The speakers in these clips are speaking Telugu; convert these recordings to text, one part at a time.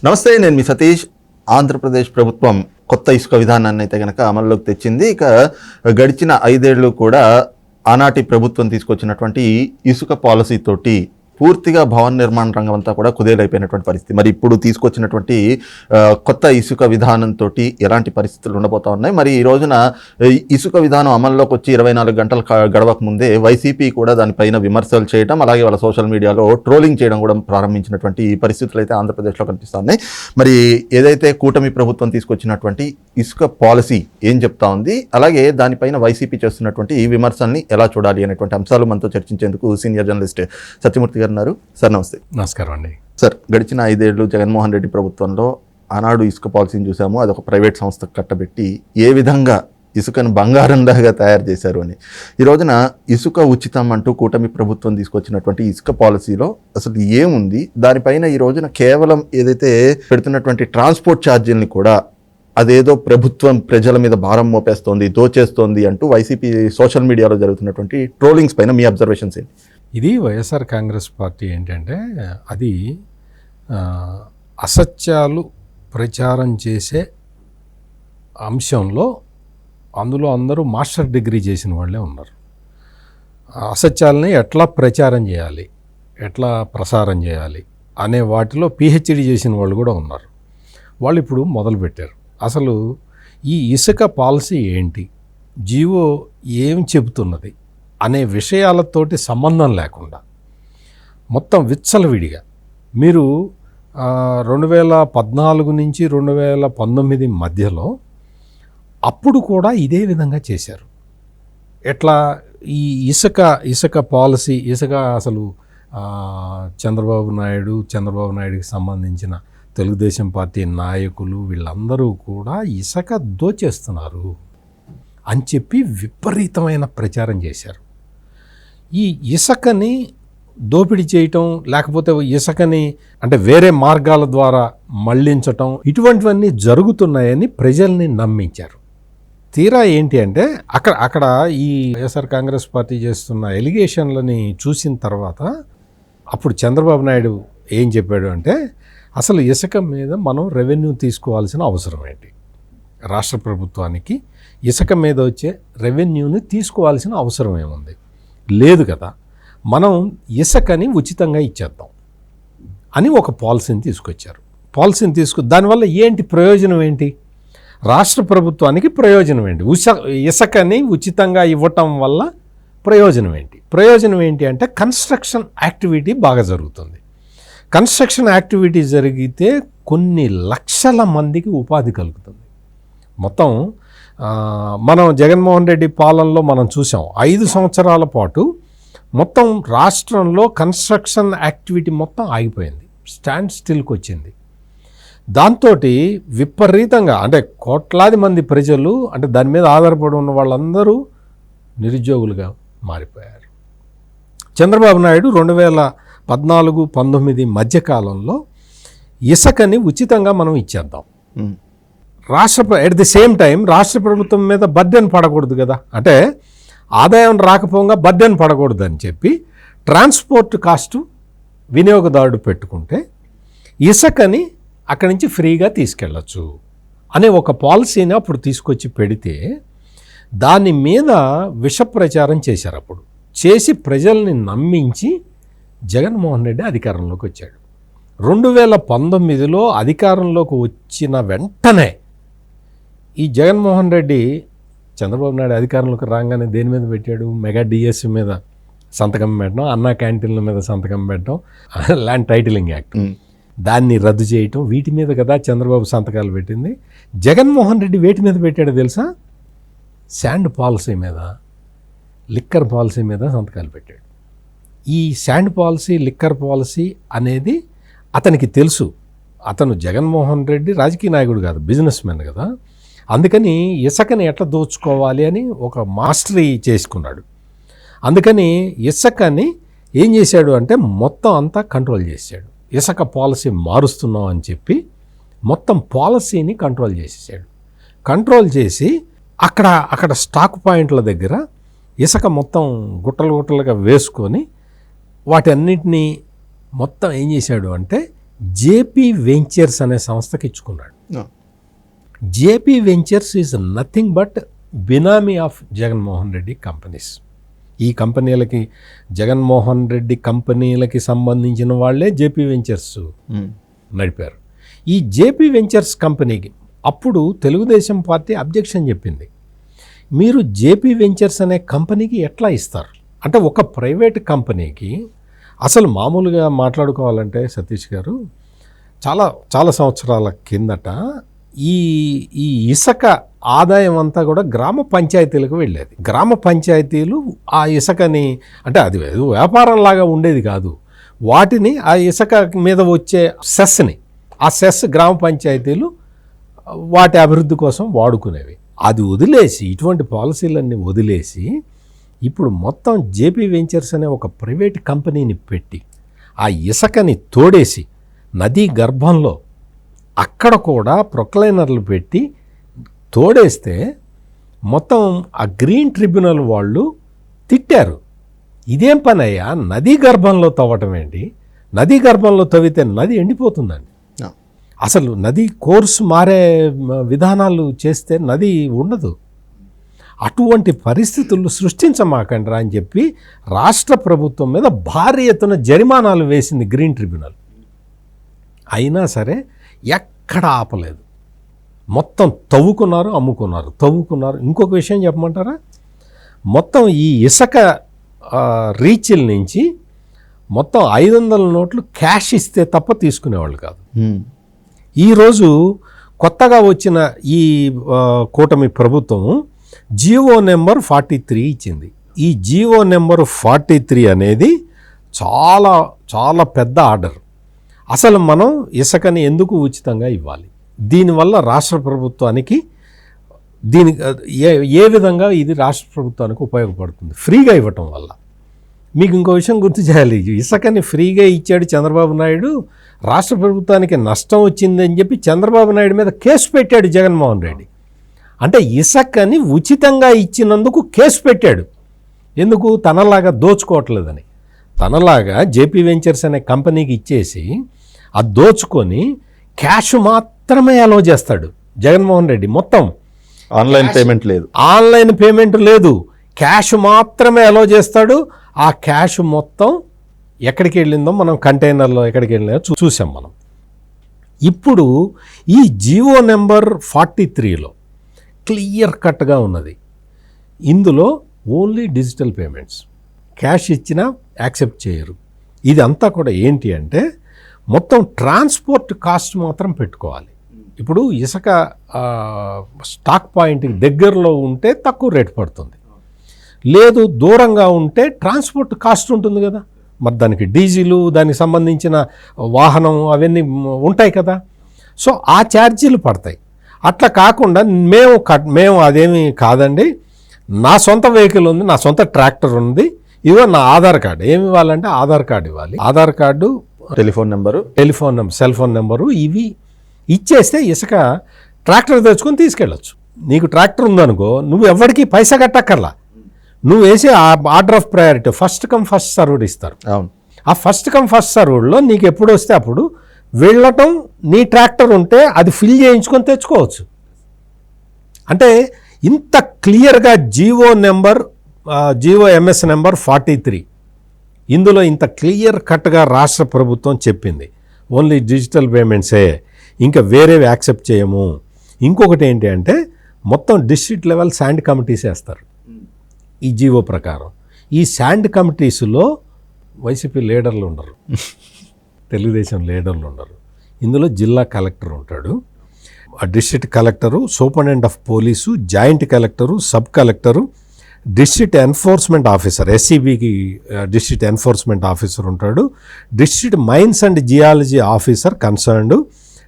నమస్తే, నేను మీ సతీష్. ఆంధ్రప్రదేశ్ ప్రభుత్వం కొత్త ఇసుక విధానాన్ని అయితే కనుక అమల్లోకి తెచ్చింది. ఇక గడిచిన 5 ఏళ్ళు కూడా ఆనాటి ప్రభుత్వం తీసుకొచ్చినటువంటి ఇసుక పాలసీ తోటి పూర్తిగా భవన నిర్మాణ రంగం అంతా కూడా కుదేలైపోయినటువంటి పరిస్థితి. మరి ఇప్పుడు తీసుకొచ్చినటువంటి కొత్త ఇసుక విధానంతో ఎలాంటి పరిస్థితులు ఉండబోతా ఉన్నాయి? మరి ఈ రోజున ఇసుక విధానం అమల్లోకి వచ్చి 24 గంటలు గడవక ముందే వైసీపీ కూడా దానిపైన విమర్శలు చేయడం, అలాగే వాళ్ళ సోషల్ మీడియాలో ట్రోలింగ్ చేయడం కూడా ప్రారంభించినటువంటి పరిస్థితులు అయితే ఆంధ్రప్రదేశ్లో కనిపిస్తున్నాయి. మరి ఏదైతే కూటమి ప్రభుత్వం తీసుకొచ్చినటువంటి ఇసుక పాలసీ ఏం చెప్తా ఉంది, అలాగే దానిపైన వైసీపీ చేస్తున్నటువంటి ఈ విమర్శల్ని ఎలా చూడాలి అనేటువంటి అంశాలు మనతో చర్చించేందుకు సీనియర్ జర్నలిస్ట్ సత్యమూర్తి గారు ఉన్నారు. సార్ నమస్తే. నమస్కారం అండి. సార్, గడిచిన 5 ఏళ్ళు జగన్మోహన్ రెడ్డి ప్రభుత్వంలో ఆనాడు ఇసుక పాలసీని చూసాము. అదొక ప్రైవేట్ సంస్థకు కట్టబెట్టి ఏ విధంగా ఇసుకను బంగారంలాగా తయారు చేశారు అని. ఈ రోజున ఇసుక ఉచితం అంటూ కూటమి ప్రభుత్వం తీసుకొచ్చినటువంటి ఇసుక పాలసీలో అసలు ఏముంది, దానిపైన ఈ రోజున కేవలం ఏదైతే పెడుతున్నటువంటి ట్రాన్స్పోర్ట్ ఛార్జీలని కూడా అదేదో ప్రభుత్వం ప్రజల మీద భారం మోపేస్తోంది, దోచేస్తోంది అంటూ వైసీపీ సోషల్ మీడియాలో జరుగుతున్నటువంటి ట్రోలింగ్స్ పైన మీ అబ్జర్వేషన్స్ ఏంటి? ఇది వైఎస్ఆర్ కాంగ్రెస్ పార్టీ ఏంటంటే అది అసత్యాలు ప్రచారం చేసే అంశంలో అందులో అందరూ మాస్టర్ డిగ్రీ చేసిన వాళ్ళే ఉన్నారు. అసత్యాలని ఎట్లా ప్రచారం చేయాలి, ఎట్లా ప్రసారం చేయాలి అనే వాటిలో పిహెచ్డి చేసిన వాళ్ళు కూడా ఉన్నారు. వాళ్ళు ఇప్పుడు మొదలుపెట్టారు. అసలు ఈ ఇసుక పాలసీ ఏంటి, జీవో ఏం చెబుతున్నది అనే విషయాలతోటి సంబంధం లేకుండా మొత్తం విచ్చలవిడిగా మీరు 2014 నుంచి 2019 మధ్యలో అప్పుడు కూడా ఇదే విధంగా చేశారు. ఎట్లా ఈ ఇసుక పాలసీ, ఇసుక అసలు చంద్రబాబు నాయుడికి సంబంధించిన తెలుగుదేశం పార్టీ నాయకులు వీళ్ళందరూ కూడా ఇసుక దోచేస్తున్నారు అని చెప్పి విపరీతమైన ప్రచారం చేశారు. ఈ ఇసుకని దోపిడీ చేయటం, లేకపోతే ఇసుకని అంటే వేరే మార్గాల ద్వారా మళ్లించటం, ఇటువంటివన్నీ జరుగుతున్నాయని ప్రజల్ని నమ్మించారు. తీరా ఏంటి అంటే అక్కడ ఈ వైఎస్ఆర్ కాంగ్రెస్ పార్టీ చేస్తున్న ఎలిగేషన్లని చూసిన తర్వాత అప్పుడు చంద్రబాబు నాయుడు ఏం చెప్పాడు అంటే అసలు ఇసుక మీద మనం రెవెన్యూ తీసుకోవాల్సిన అవసరం ఏంటి, రాష్ట్ర ప్రభుత్వానికి ఇసుక మీద వచ్చే రెవెన్యూని తీసుకోవాల్సిన అవసరం ఏముంది, లేదు కదా, మనం ఇసుకని ఉచితంగా ఇచ్చేద్దాం అని ఒక పాలసీని తీసుకొచ్చారు. దానివల్ల ఏంటి ప్రయోజనం ఏంటి, రాష్ట్ర ప్రభుత్వానికి ప్రయోజనం ఏంటి, ఇసుకని ఉచితంగా ఇవ్వటం వల్ల ప్రయోజనం ఏంటి అంటే కన్స్ట్రక్షన్ యాక్టివిటీ బాగా జరుగుతుంది. కన్స్ట్రక్షన్ యాక్టివిటీ జరిగితే కొన్ని లక్షల మందికి ఉపాధి కలుగుతుంది. మొత్తం మనం జగన్మోహన్ రెడ్డి పాలనలో మనం చూసాం, 5 సంవత్సరాల పాటు మొత్తం రాష్ట్రంలో కన్స్ట్రక్షన్ యాక్టివిటీ మొత్తం ఆగిపోయింది, స్టాండ్ స్టిల్కి వచ్చింది. దాంతో విపరీతంగా అంటే కోట్లాది మంది ప్రజలు అంటే దాని మీద ఆధారపడి ఉన్న వాళ్ళందరూ నిరుద్యోగులుగా మారిపోయారు. చంద్రబాబు నాయుడు 2014-19 మధ్యకాలంలో ఇసుకని ఉచితంగా మనం ఇచ్చేద్దాం, ఎట్ ది సేమ్ టైం రాష్ట్ర ప్రభుత్వం మీద బర్డెన్ పడకూడదు కదా, అంటే ఆదాయం రాకపోగా బర్డెన్ పడకూడదు అని చెప్పి ట్రాన్స్పోర్ట్ కాస్టు వినియోగదారుడు పెట్టుకుంటే ఇసుకని అక్కడి నుంచి ఫ్రీగా తీసుకెళ్ళచ్చు అనే ఒక పాలసీని అప్పుడు తీసుకొచ్చి పెడితే దాని మీద విష ప్రచారం చేశారు. అప్పుడు చేసి ప్రజల్ని నమ్మించి జగన్మోహన్ రెడ్డి అధికారంలోకి వచ్చాడు. 2019లో అధికారంలోకి వచ్చిన వెంటనే ఈ జగన్మోహన్ రెడ్డి చంద్రబాబు నాయుడు అధికారంలోకి రాగానే దేని మీద పెట్టాడు, మెగా డిఎస్సి మీద సంతకం పెట్టడం, అన్నా క్యాంటీన్ల మీద సంతకం పెట్టడం, ల్యాండ్ టైటిలింగ్ యాక్ట్ దాన్ని రద్దు చేయటం, వీటి మీద కదా చంద్రబాబు సంతకాలు పెట్టింది. జగన్మోహన్ రెడ్డి వేటి మీద పెట్టాడో తెలుసా, శాండ్ పాలసీ మీద, లిక్కర్ పాలసీ మీద సంతకాలు పెట్టాడు. ఈ శాండ్ పాలసీ, లిక్కర్ పాలసీ అనేది అతనికి తెలుసు. అతను జగన్మోహన్ రెడ్డి రాజకీయ నాయకుడు కాదు, బిజినెస్ మ్యాన్ కదా. అందుకని ఇసుకని ఎట్లా దోచుకోవాలి అని ఒక మాస్టరీ చేసుకున్నాడు. అందుకని ఇసుకని ఏం చేశాడు అంటే మొత్తం అంతా కంట్రోల్ చేశాడు. ఇసుక పాలసీ మారుస్తున్నాం అని చెప్పి మొత్తం పాలసీని కంట్రోల్ చేసేసాడు. కంట్రోల్ చేసి అక్కడ స్టాక్ పాయింట్ల దగ్గర ఇసుక మొత్తం గుట్టలుగా వేసుకొని వాటన్నిటినీ మొత్తం ఏం చేశాడు అంటే జేపీ వెంచర్స్ అనే సంస్థకి ఇచ్చుకున్నాడు. JP ventures is nothing but benami of Jaganmohan Reddy companies. ఈ కంపెనీలకి జగన్మోహన్ రెడ్డి కంపెనీలకి సంబంధించిన వాళ్ళే జేపీ వెంచర్స్ నడిపారు. ఈ జేపీ వెంచర్స్ కంపెనీకి అప్పుడు తెలుగుదేశం పార్టీ అబ్జెక్షన్ చెప్పింది. మీరు జేపీ వెంచర్స్ అనే కంపెనీకి ఎట్లా ఇస్తారు అంటే, ఒక ప్రైవేట్ కంపెనీకి అసలు మామూలుగా మాట్లాడుకోవాలంటే సతీష్ గారు, చాలా చాలా సంవత్సరాల కిందట ఈ ఇసుక ఆదాయం అంతా కూడా గ్రామ పంచాయతీలకు వెళ్ళేది. గ్రామ పంచాయతీలు ఆ ఇసుకని, అంటే అది వ్యాపారంలాగా ఉండేది కాదు, వాటిని ఆ ఇసుక మీద వచ్చే సెస్ని, ఆ సెస్ గ్రామ పంచాయతీలు వాటి అభివృద్ధి కోసం వాడుకునేవి. అది వదిలేసి, ఇటువంటి పాలసీలన్నీ వదిలేసి, ఇప్పుడు మొత్తం జేపీ వెంచర్స్ అనే ఒక ప్రైవేట్ కంపెనీని పెట్టి ఆ ఇసుకని తోడేసి నదీ గర్భంలో అక్కడ కూడా ప్రొక్లైనర్లు పెట్టి తోడేస్తే మొత్తం ఆ గ్రీన్ ట్రిబ్యునల్ వాళ్ళు తిట్టారు. ఇదేం పని అయ్యా, నదీ గర్భంలో తవ్వటం ఏంటి? నదీ గర్భంలో తవ్వితే నది ఎండిపోతుందండి. అసలు నది కోర్సు మారే విధానాలు చేస్తే నది ఉండదు. అటువంటి పరిస్థితులు సృష్టించమాకండి అని చెప్పి రాష్ట్ర ప్రభుత్వం మీద భారీ ఎత్తున జరిమానాలు వేసింది గ్రీన్ ట్రిబ్యునల్. అయినా సరే ఎక్కడ ఆపలేదు, మొత్తం తవ్వుకున్నారు, అమ్ముకున్నారు, తవ్వుకున్నారు. ఇంకొక విషయం చెప్పమంటారా, మొత్తం ఈ ఇసుక రీచ్ల నుంచి మొత్తం 500 నోట్లు క్యాష్ ఇస్తే తప్ప తీసుకునేవాళ్ళు కాదు. ఈరోజు కొత్తగా వచ్చిన ఈ కూటమి ప్రభుత్వం జీవో నెంబర్ 43 ఇచ్చింది. ఈ జీవో నెంబర్ 43 అనేది చాలా చాలా పెద్ద ఆర్డర్. అసలు మనం ఇసుకని ఎందుకు ఉచితంగా ఇవ్వాలి? దీనివల్ల రాష్ట్ర ప్రభుత్వానికి ఏ విధంగా ఇది రాష్ట్ర ప్రభుత్వానికి ఉపయోగపడుతుంది ఫ్రీగా ఇవ్వటం వల్ల? మీకు ఇంకో విషయం గుర్తు చేయాలి, ఇసుకని ఫ్రీగా ఇచ్చాడు చంద్రబాబు నాయుడు, రాష్ట్ర ప్రభుత్వానికి నష్టం వచ్చిందని చెప్పి చంద్రబాబు నాయుడు మీద కేసు పెట్టాడు జగన్మోహన్ రెడ్డి. అంటే ఇసుకని ఉచితంగా ఇచ్చినందుకు కేసు పెట్టాడు. ఎందుకు? తనలాగా దోచుకోవట్లేదని. తనలాగా జేపీ వెంచర్స్ అనే కంపెనీకి ఇచ్చేసి అది దోచుకొని క్యాష్ మాత్రమే అలో చేస్తాడు జగన్మోహన్ రెడ్డి. మొత్తం ఆన్లైన్ పేమెంట్ లేదు, ఆన్లైన్ పేమెంట్ లేదు, క్యాష్ మాత్రమే అలో చేస్తాడు. ఆ క్యాష్ మొత్తం ఎక్కడికి వెళ్ళిందో మనం కంటైనర్లో ఎక్కడికి వెళ్ళిందో చూసాం మనం. ఇప్పుడు ఈ జీవో నెంబర్ 43లో క్లియర్ కట్గా ఉన్నది, ఇందులో ఓన్లీ డిజిటల్ పేమెంట్స్, క్యాష్ ఇచ్చినా యాక్సెప్ట్ చేయరు. ఇదంతా కూడా ఏంటి అంటే మొత్తం ట్రాన్స్పోర్ట్ కాస్ట్ మాత్రం పెట్టుకోవాలి. ఇప్పుడు ఇసుక స్టాక్ పాయింట్కి దగ్గరలో ఉంటే తక్కువ రేటు పడుతుంది, లేదు దూరంగా ఉంటే ట్రాన్స్పోర్ట్ కాస్ట్ ఉంటుంది కదా, మరి దానికి డీజిలు, దానికి సంబంధించిన వాహనం అవన్నీ ఉంటాయి కదా, సో ఆ ఛార్జీలు పడతాయి. అట్లా కాకుండా మేము అదేమి కాదండి, నా సొంత వెహికల్ ఉంది, నా సొంత ట్రాక్టర్ ఉంది, ఇవో నా ఆధార్ కార్డు, ఏమి ఇవ్వాలంటే ఆధార్ కార్డు ఇవ్వాలి, Aadhaar card, telephone number, cell phone number, ఇవి ఇచ్చేస్తే ఇసుక ట్రాక్టర్ తెచ్చుకొని తీసుకెళ్ళచ్చు. నీకు ట్రాక్టర్ ఉందనుకో, నువ్వు ఎవరికి పైసా కట్టక్కర్లా, నువ్వు వేసే order of priority first come first served ఇస్తారు. ఆ ఫస్ట్ కమ్ ఫస్ట్ సర్వ్డ్లో నీకు ఎప్పుడు వస్తే అప్పుడు వెళ్ళటం, నీ ట్రాక్టర్ ఉంటే అది ఫిల్ చేయించుకొని తెచ్చుకోవచ్చు. అంటే ఇంత క్లియర్గా జీవో ఎంఎస్ నెంబర్ 43 ఇందులో ఇంత క్లియర్ కట్గా రాష్ట్ర ప్రభుత్వం చెప్పింది, ఓన్లీ డిజిటల్ పేమెంట్సే, ఇంకా వేరేవి యాక్సెప్ట్ చేయము. ఇంకొకటి ఏంటి అంటే మొత్తం డిస్ట్రిక్ట్ లెవెల్ శాండ్ కమిటీస్ వేస్తారు ఈ జీవో ప్రకారం. ఈ శాండ్ కమిటీస్లో వైసీపీ లీడర్లు ఉండరు, తెలుగుదేశం లీడర్లు ఉండరు. ఇందులో జిల్లా కలెక్టర్ ఉంటాడు, district collector, superintendent of police, joint collector, sub collector, district enforcement officer, ఎస్సీబీకి డిస్ట్రిక్ట్ ఎన్ఫోర్స్మెంట్ ఆఫీసర్ ఉంటాడు, district mines and geology officer concerned,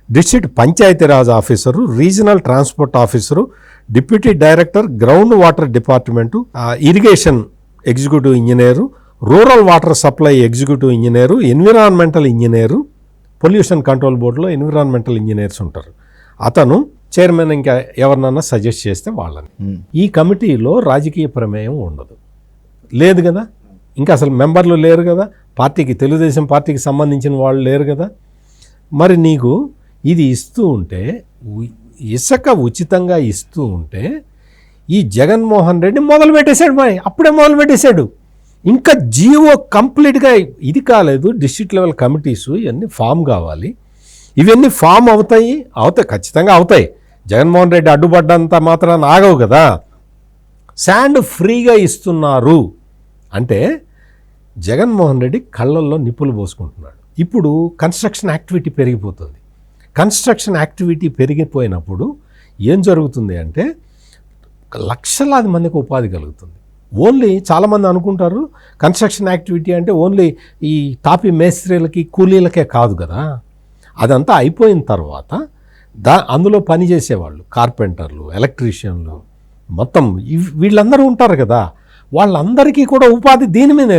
district Panchayati Raj officer, regional transport officer, deputy director ground water department, irrigation executive engineer, rural water supply executive engineer, environmental engineer, pollution control బోర్డులో ఎన్విరాన్మెంటల్ ఇంజనీర్స్ ఉంటారు. అతను చైర్మన్, ఇంకా ఎవరినన్నా సజెస్ట్ చేస్తే వాళ్ళని. ఈ కమిటీలో రాజకీయ ప్రమేయం ఉండదు, లేదు కదా, ఇంకా అసలు మెంబర్లు లేరు కదా, పార్టీకి, తెలుగుదేశం పార్టీకి సంబంధించిన వాళ్ళు లేరు కదా. మరి నీకు ఇది ఇస్తూ ఉంటే, ఇసుక ఉచితంగా ఇస్తూ ఉంటే ఈ జగన్మోహన్ రెడ్డి మొదలు పెట్టేశాడు, మరి అప్పుడే మొదలు పెట్టేశాడు. ఇంకా జీవో కంప్లీట్గా ఇది కాలేదు, డిస్ట్రిక్ట్ లెవెల్ కమిటీసు ఇవన్నీ ఫామ్ కావాలి. ఇవన్నీ ఫామ్ అవుతాయి, ఖచ్చితంగా అవుతాయి. జగన్మోహన్ రెడ్డి అడ్డుపడ్డంత మాత్రాన ఆగవు కదా. శాండ్ ఫ్రీగా ఇస్తున్నారు అంటే జగన్మోహన్ రెడ్డి కళ్ళల్లో నిప్పులు పోసుకుంటున్నాడు. ఇప్పుడు కన్స్ట్రక్షన్ యాక్టివిటీ పెరిగిపోతుంది. కన్స్ట్రక్షన్ యాక్టివిటీ పెరిగిపోయినప్పుడు ఏం జరుగుతుంది అంటే లక్షలాది మందికి ఉపాధి కలుగుతుంది. ఓన్లీ చాలామంది అనుకుంటారు కన్స్ట్రక్షన్ యాక్టివిటీ అంటే ఓన్లీ ఈ తాపీ మేస్త్రీలకి కూలీలకే కాదు కదా. అదంతా అయిపోయిన తర్వాత అందులో పనిచేసేవాళ్ళు కార్పెంటర్లు, ఎలక్ట్రీషియన్లు, మొత్తం వీళ్ళందరూ ఉంటారు కదా, వాళ్ళందరికీ కూడా ఉపాధి దీని మీద.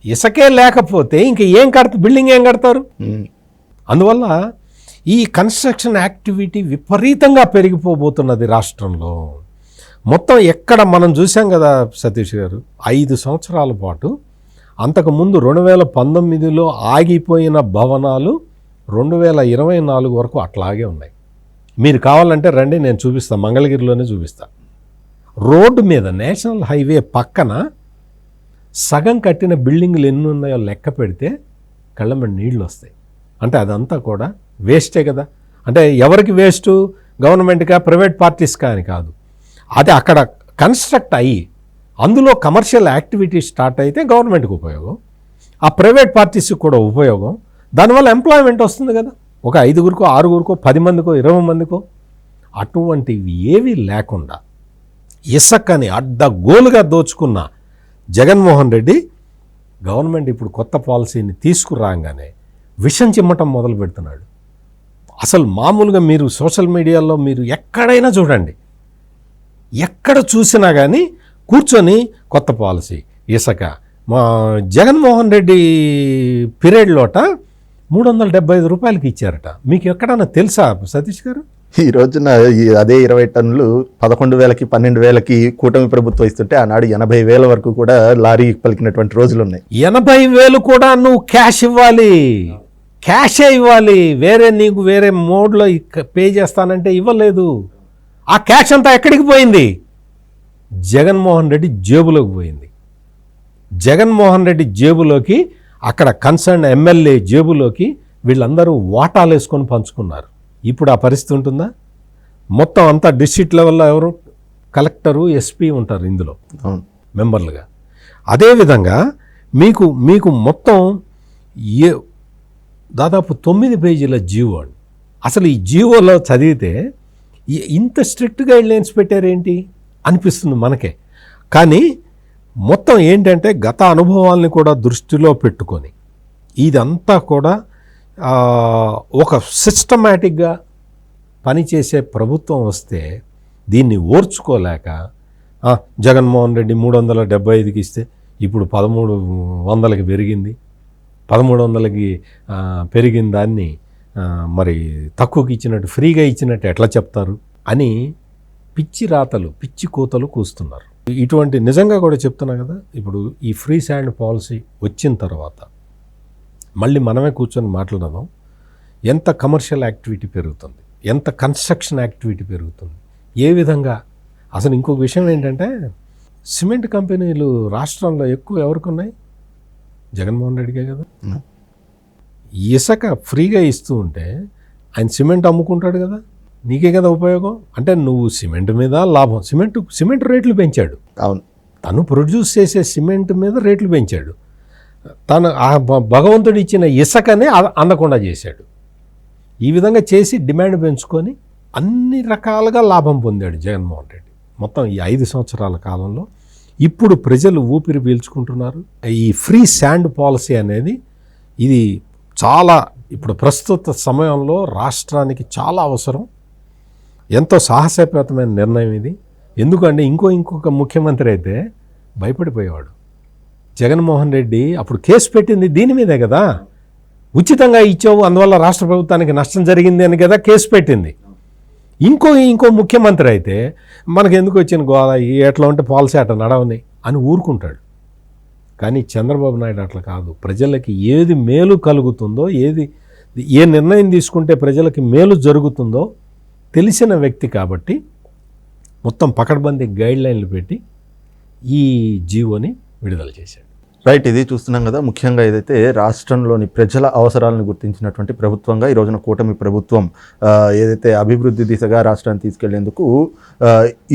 ఇసుకే లేకపోతే ఇంక ఏం బిల్డింగ్ ఏం కడతారు? అందువల్ల ఈ కన్స్ట్రక్షన్ యాక్టివిటీ విపరీతంగా పెరిగిపోబోతున్నది రాష్ట్రంలో. మొత్తం ఎక్కడ మనం చూసాం కదా సతీష్ గారు, 5 సంవత్సరాల పాటు అంతకుముందు 2019లో ఆగిపోయిన భవనాలు 2024 వరకు అట్లాగే ఉన్నాయి. మీరు కావాలంటే రండి, నేను చూపిస్తాను, మంగళగిరిలోనే చూపిస్తాను. రోడ్డు మీద నేషనల్ హైవే పక్కన సగం కట్టిన బిల్డింగ్లు ఎన్ని ఉన్నాయో లెక్క పెడితే కళ్ళమ్మడి నీళ్ళు వస్తాయి. అంటే అదంతా కూడా వేస్టే కదా. అంటే ఎవరికి వేస్టు? గవర్నమెంట్గా, ప్రైవేట్ పార్టీస్కా అని కాదు. అది అక్కడ కన్స్ట్రక్ట్ అయ్యి అందులో కమర్షియల్ యాక్టివిటీ స్టార్ట్ అయితే గవర్నమెంట్కి ఉపయోగం, ఆ ప్రైవేట్ పార్టీస్కి కూడా ఉపయోగం. దానివల్ల ఎంప్లాయ్మెంట్ వస్తుంది కదా. ఒక 5గురికో 6గురికో 10 మందికో 20 మందికో. అటువంటివి ఏవి లేకుండా ఇసుకని అడ్డగోలుగా దోచుకున్న జగన్మోహన్ రెడ్డి గవర్నమెంట్ ఇప్పుడు కొత్త పాలసీని తీసుకురాగానే విషం చిమ్మటం మొదలు పెడుతున్నాడు. అసలు మామూలుగా మీరు సోషల్ మీడియాలో మీరు ఎక్కడైనా చూడండి, ఎక్కడ చూసినా కానీ కూర్చొని కొత్త పాలసీ ఇసుక. మా జగన్మోహన్ రెడ్డి పీరియడ్లోట 375 రూపాయలకి ఇచ్చారట. మీకు ఎక్కడన్నా తెలుసా సతీష్ గారు? ఈ రోజున అదే 20 టన్నులు 11,000కి 12,000కి కూటమి ప్రభుత్వం ఇస్తుంటే ఆనాడు 80,000 వరకు కూడా లారీ పలికినటువంటి రోజులు ఉన్నాయి. 80,000 కూడా నువ్వు క్యాష్ ఇవ్వాలి, క్యాషే ఇవ్వాలి. నీకు వేరే మోడ్లో పే చేస్తానంటే ఇవ్వలేదు. ఆ క్యాష్ అంతా ఎక్కడికి పోయింది? జగన్మోహన్ రెడ్డి జేబులోకి పోయింది. జగన్మోహన్ రెడ్డి జేబులోకి, అక్కడ కన్సర్న్ ఎమ్మెల్యే జేబులోకి వీళ్ళందరూ వాటాలు వేసుకొని పంచుకున్నారు. ఇప్పుడు ఆ పరిస్థితి ఉంటుందా? మొత్తం అంతా డిస్ట్రిక్ట్ లెవెల్లో ఎవరు? కలెక్టరు, ఎస్పీ ఉంటారు ఇందులో మెంబర్లుగా. అదేవిధంగా మీకు మొత్తం దాదాపు 9 పేజీల జీవో అండి. అసలు ఈ జీవోలో చదివితే ఇంత స్ట్రిక్ట్ గైడ్లైన్స్ పెట్టారేంటి అనిపిస్తుంది మనకే. కానీ మొత్తం ఏంటంటే గత అనుభవాల్ని కూడా దృష్టిలో పెట్టుకొని ఇదంతా కూడా ఒక సిస్టమేటిక్గా పనిచేసే ప్రభుత్వం వస్తే దీన్ని ఓర్చుకోలేక జగన్మోహన్ రెడ్డి 375కి ఇస్తే ఇప్పుడు 1,300కి పెరిగింది, 1,300కి పెరిగిన దాన్ని మరి తక్కువకి ఇచ్చినట్టు, ఫ్రీగా ఇచ్చినట్టు ఎట్లా చెప్తారు అని పిచ్చి రాతలు, పిచ్చి కూతలు కూస్తున్నారు. ఇటువంటి నిజంగా కూడా చెప్తున్నా కదా, ఇప్పుడు ఈ ఫ్రీ శాండ్ పాలసీ వచ్చిన తర్వాత మళ్ళీ మనమే కూర్చొని మాట్లాడదాం. ఎంత కమర్షియల్ యాక్టివిటీ పెరుగుతుంది, ఎంత కన్స్ట్రక్షన్ యాక్టివిటీ పెరుగుతుంది, ఏ విధంగా. అసలు ఇంకొక విషయం ఏంటంటే సిమెంట్ కంపెనీలు రాష్ట్రంలో ఎక్కువ ఎవరికి ఉన్నాయి? జగన్మోహన్ రెడ్డికే కదా. ఇసుక ఫ్రీగా ఇస్తూ ఉంటే ఆయన సిమెంట్ అమ్ముకుంటాడు కదా, నీకే కదా ఉపయోగం. అంటే నువ్వు సిమెంట్ మీద లాభం, సిమెంట్ రేట్లు పెంచాడు. అవును, తను ప్రొడ్యూస్ చేసే సిమెంట్ మీద రేట్లు పెంచాడు. తను ఆ భగవంతుడు ఇచ్చిన ఇసుకనే అందకుండా చేశాడు. ఈ విధంగా చేసి డిమాండ్ పెంచుకొని అన్ని రకాలుగా లాభం పొందాడు జగన్మోహన్ రెడ్డి మొత్తం ఈ 5 సంవత్సరాల కాలంలో. ఇప్పుడు ప్రజలు ఊపిరి పీల్చుకుంటున్నారు. ఈ ఫ్రీ శాండ్ పాలసీ అనేది ఇది చాలా ఇప్పుడు ప్రస్తుత సమయంలో రాష్ట్రానికి చాలా అవసరం. ఎంతో సాహసోపేతమైన నిర్ణయం ఇది. ఎందుకంటే ఇంకొక ముఖ్యమంత్రి అయితే భయపడిపోయేవాడు. జగన్మోహన్ రెడ్డి అప్పుడు కేసు పెట్టింది దీని మీదే కదా, ఉచితంగా ఇచ్చావు అందువల్ల రాష్ట్ర ప్రభుత్వానికి నష్టం జరిగింది అని కదా కేసు పెట్టింది. ఇంకో ముఖ్యమంత్రి అయితే మనకు ఎందుకు వచ్చిన గోళ, ఎట్లా ఉంటే పాలసీ అట్లా నడవని అని ఊరుకుంటాడు. కానీ చంద్రబాబు నాయుడు అట్లా కాదు. ప్రజలకి ఏది మేలు కలుగుతుందో, ఏది ఏ నిర్ణయం తీసుకుంటే ప్రజలకి మేలు జరుగుతుందో తెలిసిన వ్యక్తి కాబట్టి మొత్తం పకడ్బందీ గైడ్లైన్లు పెట్టి ఈ జీవోని విడుదల చేశాడు. రైట్, ఇది చూస్తున్నాం కదా. ముఖ్యంగా ఏదైతే రాష్ట్రంలోని ప్రజల అవసరాలను గుర్తించినటువంటి ప్రభుత్వంగా ఈ రోజున కూటమి ప్రభుత్వం ఏదైతే అభివృద్ధి దిశగా రాష్ట్రాన్ని తీసుకెళ్లేందుకు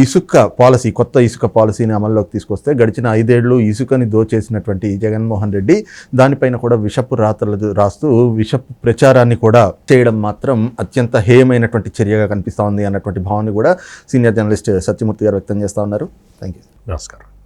ఇసుక పాలసీ, కొత్త ఇసుక పాలసీని అమల్లోకి తీసుకొస్తే గడిచిన 5 ఏళ్ళు ఇసుకని దోచేసినటువంటి జగన్మోహన్ రెడ్డి దానిపైన కూడా విషపు రాతలు రాస్తూ విషపు ప్రచారాన్ని కూడా చేయడం మాత్రం అత్యంత హేయమైనటువంటి చర్యగా కనిపిస్తూ ఉంది అన్నటువంటి భావాన్ని కూడా సీనియర్ జర్నలిస్ట్ సత్యమూర్తి గారు వ్యక్తం చేస్తూ ఉన్నారు. Thank you. నమస్కారం.